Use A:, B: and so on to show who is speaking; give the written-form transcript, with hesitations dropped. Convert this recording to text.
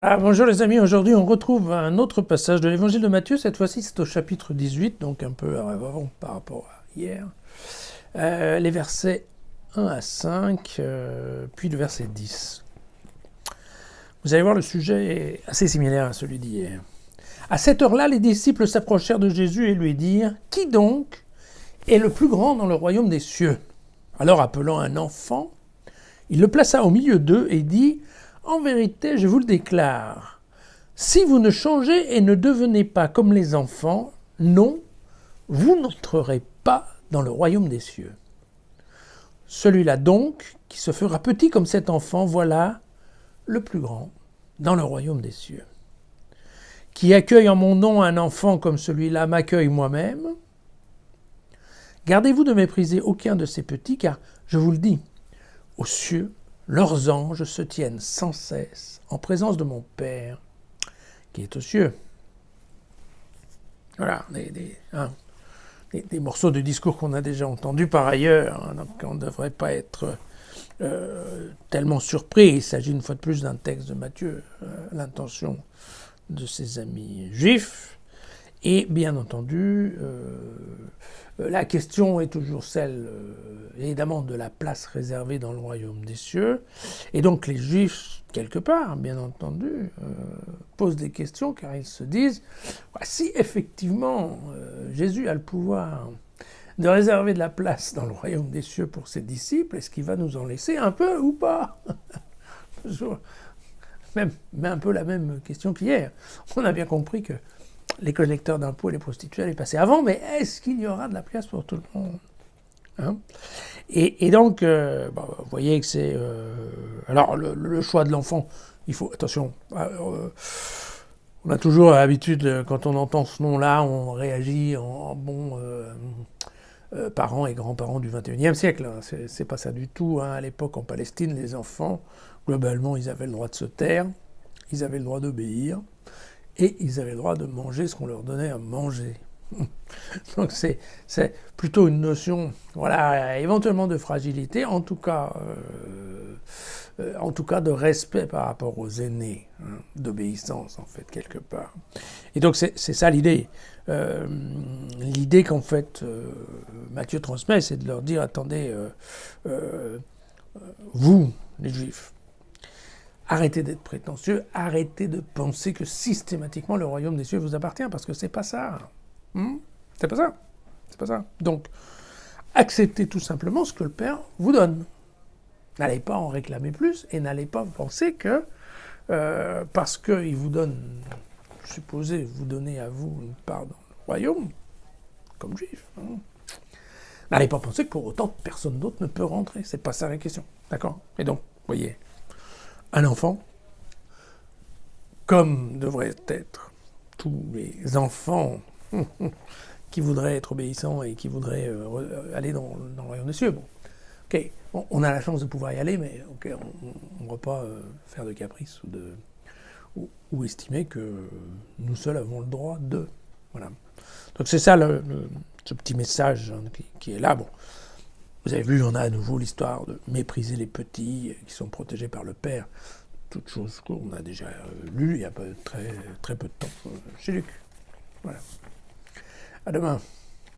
A: Bonjour les amis, aujourd'hui on retrouve un autre passage de l'évangile de Matthieu, cette fois-ci c'est au chapitre 18, donc un peu avant par rapport à hier. Les versets 1 à 5, puis le verset 10. Vous allez voir, le sujet est assez similaire à celui d'hier. À cette heure-là, les disciples s'approchèrent de Jésus et lui dirent « Qui donc est le plus grand dans le royaume des cieux ?» Alors appelant un enfant, il le plaça au milieu d'eux et dit « En vérité, je vous le déclare, si vous ne changez et ne devenez pas comme les enfants, non, vous n'entrerez pas dans le royaume des cieux. Celui-là donc, qui se fera petit comme cet enfant, voilà le plus grand dans le royaume des cieux. Qui accueille en mon nom un enfant comme celui-là m'accueille moi-même. Gardez-vous de mépriser aucun de ces petits, car, je vous le dis, aux cieux, leurs anges se tiennent sans cesse en présence de mon Père qui est aux cieux. Voilà, des morceaux de discours qu'on a déjà entendus par ailleurs, donc on ne devrait pas être tellement surpris. Il s'agit une fois de plus d'un texte de Matthieu, l'intention de ses amis juifs. Et bien entendu, la question est toujours celle, évidemment, de la place réservée dans le royaume des cieux. Et donc les Juifs, quelque part, bien entendu, posent des questions car ils se disent si effectivement Jésus a le pouvoir de réserver de la place dans le royaume des cieux pour ses disciples, est-ce qu'il va nous en laisser un peu ou pas? Mais un peu la même question qu'hier. On a bien compris que les collecteurs d'impôts et les prostituées allaient passer avant, mais est-ce qu'il y aura de la place pour tout le monde, hein? Et donc, vous voyez que c'est... alors, le choix de l'enfant, il faut... Attention, on a toujours l'habitude, quand on entend ce nom-là, on réagit en bon... parents et grands-parents du XXIe siècle. Hein. C'est pas ça du tout. Hein. À l'époque, en Palestine, les enfants, globalement, ils avaient le droit de se taire, ils avaient le droit d'obéir, et ils avaient le droit de manger ce qu'on leur donnait à manger. Donc c'est plutôt une notion, voilà, éventuellement de fragilité, en tout cas de respect par rapport aux aînés, hein, d'obéissance en fait quelque part. Et donc c'est ça l'idée. L'idée qu'en fait Matthieu transmet, c'est de leur dire attendez, vous les Juifs, arrêtez d'être prétentieux, arrêtez de penser que systématiquement le royaume des cieux vous appartient, parce que c'est pas ça. C'est pas ça. C'est pas ça. Donc, acceptez tout simplement ce que le Père vous donne. N'allez pas en réclamer plus et n'allez pas penser que parce qu'il vous donne, supposez vous donner à vous une part dans le royaume, comme juif, n'allez pas penser que pour autant personne d'autre ne peut rentrer. C'est pas ça la question. D'accord? Et donc, vous voyez, un enfant, comme devraient être tous les enfants qui voudraient être obéissants et qui voudraient aller dans le royaume des cieux. Bon, ok, on a la chance de pouvoir y aller, mais okay, on ne va pas faire de caprices ou estimer que nous seuls avons le droit de. Voilà. Donc c'est ça ce petit message hein, qui est là. Bon, vous avez vu, on a à nouveau l'histoire de mépriser les petits qui sont protégés par le Père. Toute chose qu'on a déjà lue il y a très peu de temps chez Luc. Voilà. À demain.